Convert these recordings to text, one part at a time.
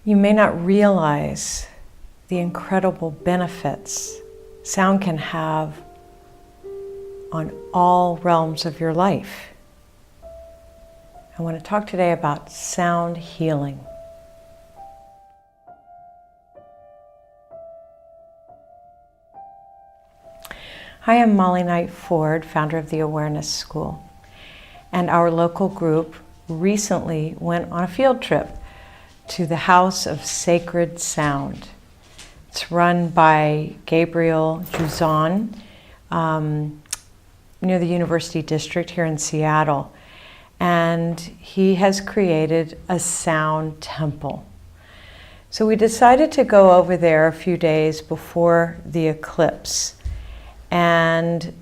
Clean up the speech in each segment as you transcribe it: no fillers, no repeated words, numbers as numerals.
You may not realize the incredible benefits sound can have on all realms of your life. I want to talk today about sound healing. Hi, I'm Molly Knight Forde, founder of the Awareness School. And our local group recently went on a field trip to the House of Sacred Sound. It's run by Gabriel Juzon near the University District here in Seattle. And he has created a sound temple. So we decided to go over there a few days before the eclipse and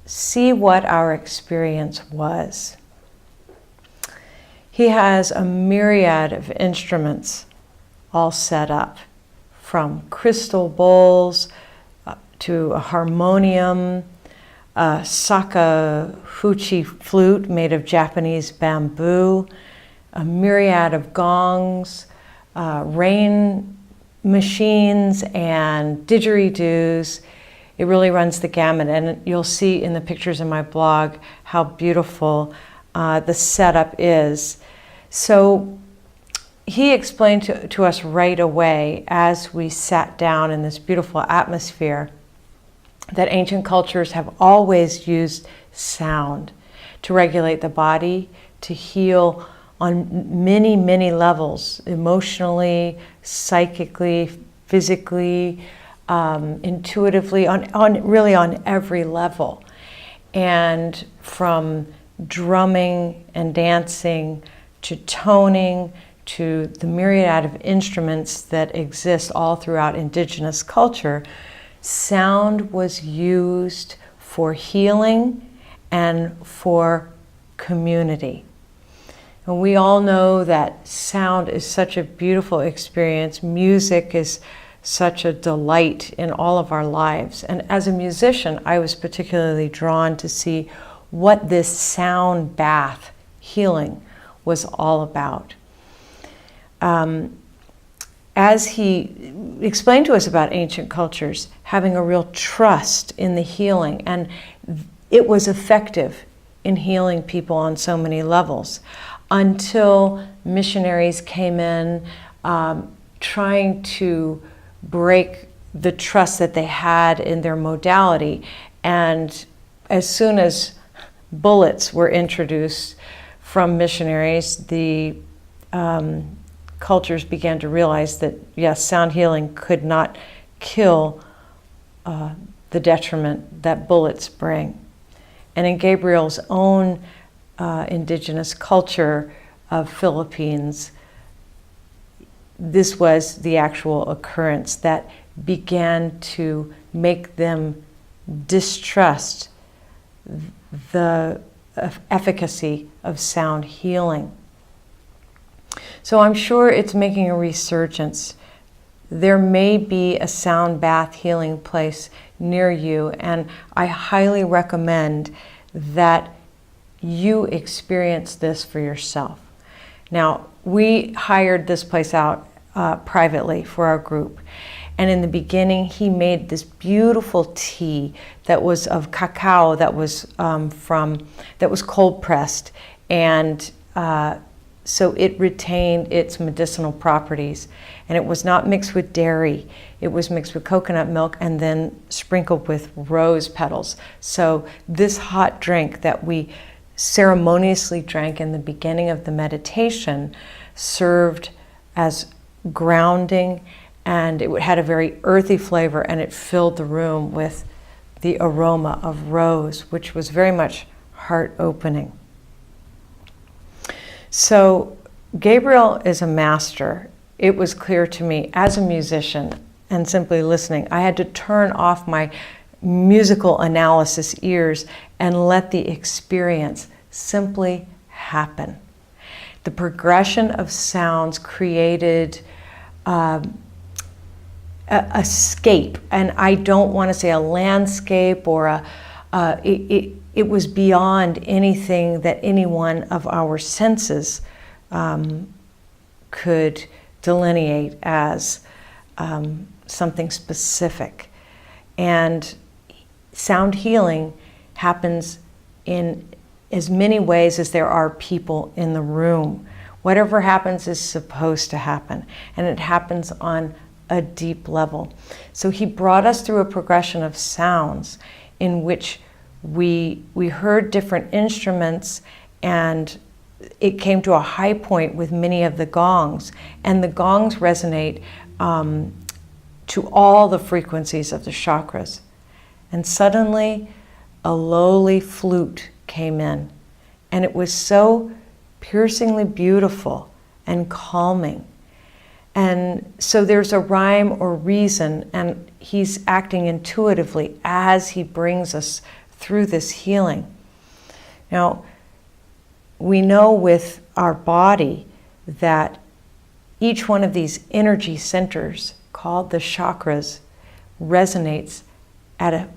see what our experience was. He has a myriad of instruments all set up, from crystal bowls to a harmonium, a sakafuchi flute made of Japanese bamboo, a myriad of gongs, rain machines, and didgeridoos. It really runs the gamut, and you'll see in the pictures in my blog how beautiful the setup is. So he explained to us right away as we sat down in this beautiful atmosphere that ancient cultures have always used sound to regulate the body, to heal on many, many levels, emotionally, psychically, physically, intuitively, really on every level. And from drumming and dancing to toning to the myriad of instruments that exist all throughout indigenous culture, sound was used for healing and for community. And we all know that sound is such a beautiful experience. Music is such a delight in all of our lives. And as a musician, I was particularly drawn to see what this sound bath healing was all about. As he explained to us about ancient cultures, having a real trust in the healing, and it was effective in healing people on so many levels, until missionaries came in trying to break the trust that they had in their modality. And as soon as bullets were introduced from missionaries, the cultures began to realize that, yes, sound healing could not kill the detriment that bullets bring. And in Gabriel's own indigenous culture of Philippines, this was the actual occurrence that began to make them distrust the efficacy of sound healing. So I'm sure it's making a resurgence. There may be a sound bath healing place near you, and I highly recommend that you experience this for yourself. Now, we hired this place out privately for our group. And in the beginning, he made this beautiful tea that was of cacao that was cold pressed, and so it retained its medicinal properties. And it was not mixed with dairy; it was mixed with coconut milk and then sprinkled with rose petals. So this hot drink that we ceremoniously drank in the beginning of the meditation served as grounding, and it had a very earthy flavor, and it filled the room with the aroma of rose, which was very much heart-opening. So Gabriel is a master. It was clear to me as a musician and simply listening, I had to turn off my musical analysis ears and let the experience simply happen. The progression of sounds created a scape, and I don't want to say a landscape or it was beyond anything that any one of our senses could could delineate as something specific. And sound healing happens in as many ways as there are people in the room. Whatever happens is supposed to happen, and it happens on a deep level. So he brought us through a progression of sounds in which we heard different instruments, and it came to a high point with many of the gongs, and the gongs resonate to all the frequencies of the chakras. And suddenly a lowly flute came in, and it was so piercingly beautiful and calming. And so there's a rhyme or reason, and he's acting intuitively as he brings us through this healing. Now, we know with our body that each one of these energy centers, called the chakras, resonates at a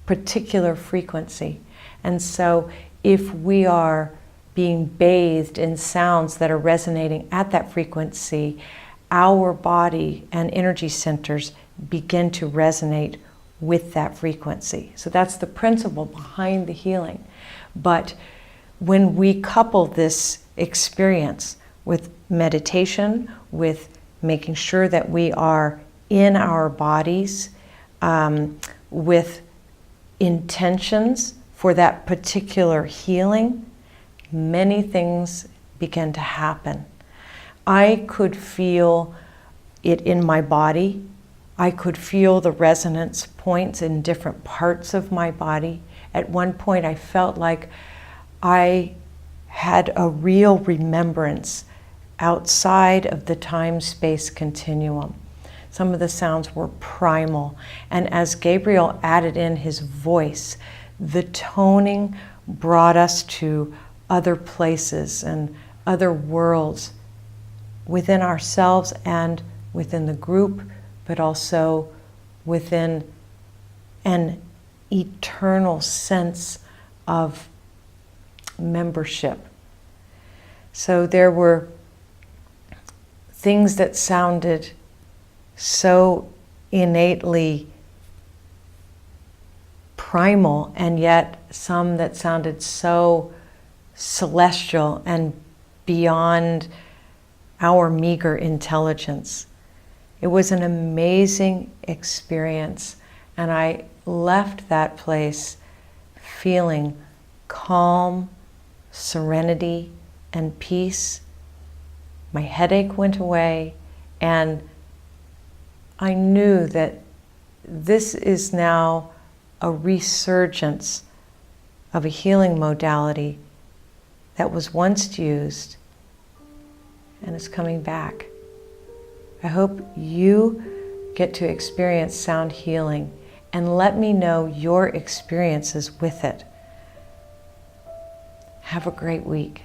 particular frequency. And so if we are being bathed in sounds that are resonating at that frequency, our body and energy centers begin to resonate with that frequency. So that's the principle behind the healing. But when we couple this experience with meditation, with making sure that we are in our bodies, with intentions for that particular healing, many things begin to happen. I could feel it in my body. I could feel the resonance points in different parts of my body. At one point, I felt like I had a real remembrance outside of the time-space continuum. Some of the sounds were primal, and as Gabriel added in his voice, the toning brought us to other places and other worlds within ourselves and within the group, but also within an eternal sense of membership. So there were things that sounded so innately primal, and yet some that sounded so celestial and beyond our meager intelligence. It was an amazing experience, and I left that place feeling calm, serenity, and peace. My headache went away, and I knew that this is now a resurgence of a healing modality that was once used and is coming back. I hope you get to experience sound healing, and let me know your experiences with it. Have a great week.